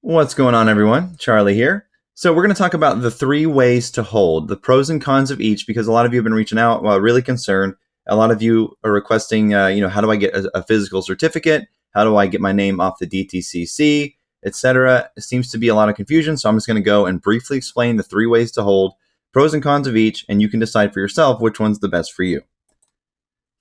What's going on, everyone? Charlie here. So we're going to talk about the three ways to hold, the pros and cons of each, because a lot of you have been reaching out, really concerned. A lot of you are requesting, how do I get a physical certificate? How do I get my name off the DTCC, etc.? It seems to be a lot of confusion, so I'm just going to go and briefly explain the three ways to hold, pros and cons of each, and you can decide for yourself which one's the best for you.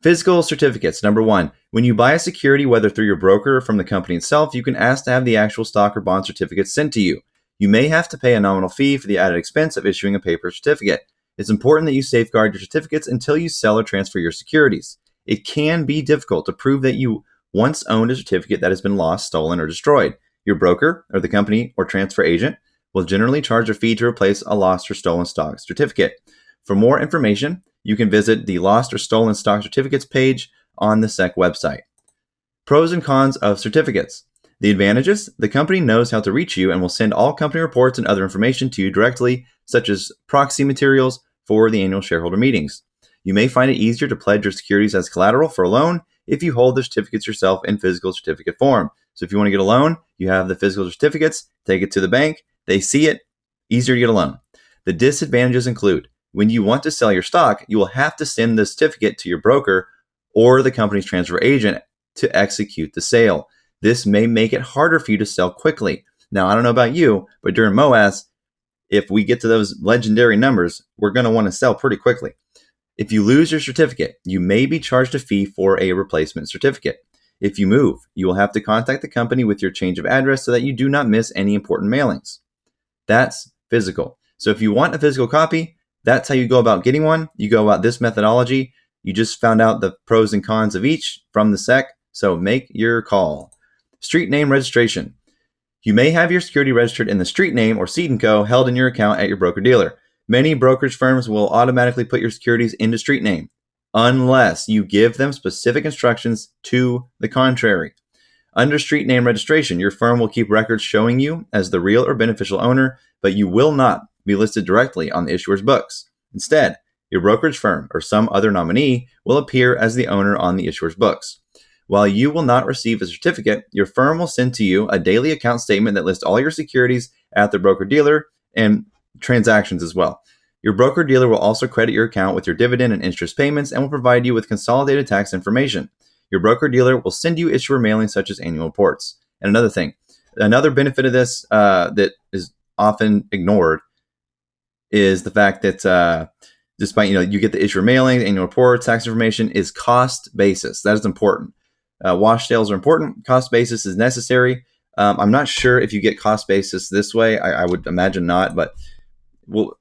Physical certificates. Number one, when you buy a security, whether through your broker or from the company itself, you can ask to have the actual stock or bond certificate sent to you. You may have to pay a nominal fee for the added expense of issuing a paper certificate. It's important that you safeguard your certificates until you sell or transfer your securities. It can be difficult to prove that you once owned a certificate that has been lost, stolen, or destroyed. Your broker, or the company or transfer agent, will generally charge a fee to replace a lost or stolen stock certificate. For more information, you can visit the Lost or Stolen Stock Certificates page on the SEC website. Pros and cons of certificates. The advantages: the company knows how to reach you and will send all company reports and other information to you directly, such as proxy materials for the annual shareholder meetings. You may find it easier to pledge your securities as collateral for a loan if you hold the certificates yourself in physical certificate form. So if you want to get a loan, you have the physical certificates, take it to the bank, they see it, easier to get a loan. The disadvantages include: when you want to sell your stock, you will have to send the certificate to your broker or the company's transfer agent to execute the sale. This may make it harder for you to sell quickly. Now, I don't know about you, but during MOAS, if we get to those legendary numbers, we're going to want to sell pretty quickly. If you lose your certificate, you may be charged a fee for a replacement certificate. If you move, you will have to contact the company with your change of address so that you do not miss any important mailings. That's physical. So if you want a physical copy, that's how you go about getting one. You go about this methodology. You just found out the pros and cons of each from the SEC, so make your call. Street name registration. You may have your security registered in the street name or seed & co. held in your account at your broker-dealer. Many brokerage firms will automatically put your securities into street name, unless you give them specific instructions to the contrary. Under street name registration, your firm will keep records showing you as the real or beneficial owner, but you will not be listed directly on the issuer's books. Instead, your brokerage firm or some other nominee will appear as the owner on the issuer's books. While you will not receive a certificate, your firm will send to you a daily account statement that lists all your securities at the broker-dealer and transactions as well. Your broker-dealer will also credit your account with your dividend and interest payments and will provide you with consolidated tax information. Your broker-dealer will send you issuer mailings such as annual reports. And another benefit of this that is often ignored is the fact that despite, you get the issuer mailing, annual reports, tax information is cost basis. That is important. Wash sales are important. Cost basis is necessary. I'm not sure if you get cost basis this way. I would imagine not, but we'll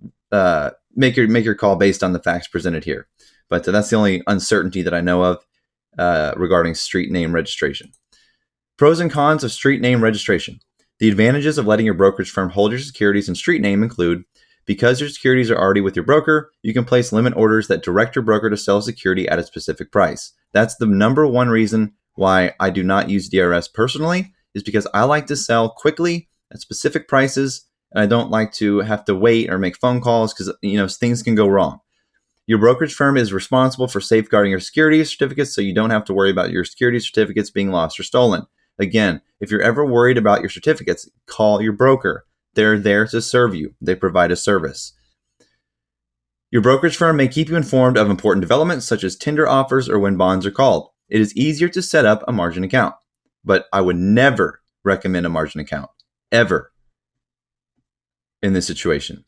make your call based on the facts presented here. But that's the only uncertainty that I know of regarding street name registration. Pros and cons of street name registration. The advantages of letting your brokerage firm hold your securities in street name include: because your securities are already with your broker, you can place limit orders that direct your broker to sell a security at a specific price. That's the number one reason why I do not use DRS personally, is because I like to sell quickly at specific prices, and I don't like to have to wait or make phone calls because things can go wrong. Your brokerage firm is responsible for safeguarding your security certificates, so you don't have to worry about your security certificates being lost or stolen. Again, if you're ever worried about your certificates, call your broker. They're there to serve you. They provide a service. Your brokerage firm may keep you informed of important developments such as tender offers or when bonds are called. It is easier to set up a margin account, but I would never recommend a margin account, ever, in this situation.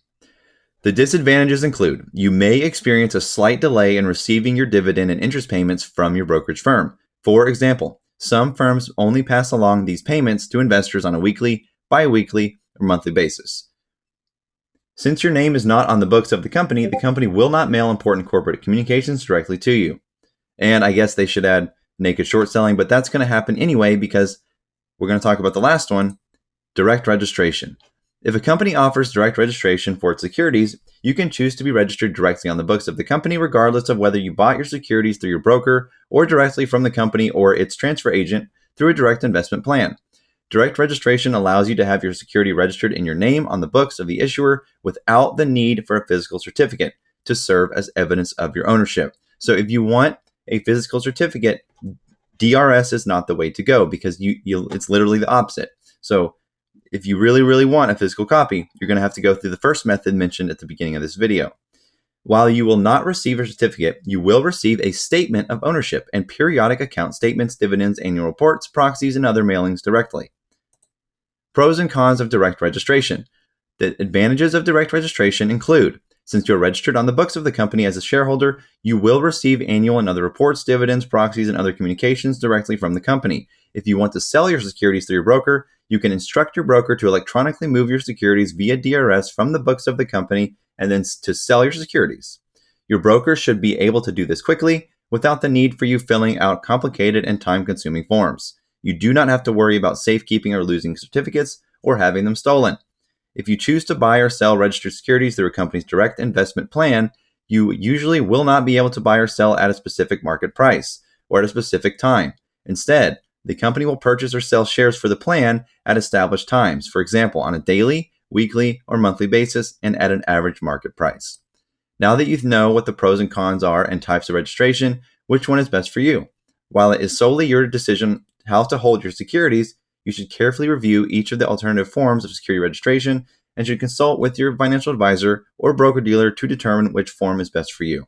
The disadvantages include: you may experience a slight delay in receiving your dividend and interest payments from your brokerage firm. For example, some firms only pass along these payments to investors on a weekly, bi-weekly, or monthly basis. Since your name is not on the books of the company will not mail important corporate communications directly to you. And I guess they should add naked short selling, but that's going to happen anyway because we're going to talk about the last one, direct registration. If a company offers direct registration for its securities, you can choose to be registered directly on the books of the company regardless of whether you bought your securities through your broker or directly from the company or its transfer agent through a direct investment plan. Direct registration allows you to have your security registered in your name on the books of the issuer without the need for a physical certificate to serve as evidence of your ownership. So if you want a physical certificate, DRS is not the way to go because it's literally the opposite. So If you really want a physical copy, you're going to have to go through the first method mentioned at the beginning of this video. While you will not receive a certificate, you will receive a statement of ownership and periodic account statements, dividends, annual reports, proxies, and other mailings directly. Pros and cons of direct registration. The advantages of direct registration include, since you're registered on the books of the company as a shareholder, you will receive annual and other reports, dividends, proxies, and other communications directly from the company. If you want to sell your securities through your broker, you can instruct your broker to electronically move your securities via DRS from the books of the company and then to sell your securities. Your broker should be able to do this quickly without the need for you filling out complicated and time-consuming forms. You do not have to worry about safekeeping or losing certificates or having them stolen. If you choose to buy or sell registered securities through a company's direct investment plan, you usually will not be able to buy or sell at a specific market price or at a specific time. Instead, the company will purchase or sell shares for the plan at established times, for example, on a daily, weekly, or monthly basis and at an average market price. Now that you know what the pros and cons are and types of registration, which one is best for you? While it is solely your decision how to hold your securities, you should carefully review each of the alternative forms of security registration and should consult with your financial advisor or broker-dealer to determine which form is best for you.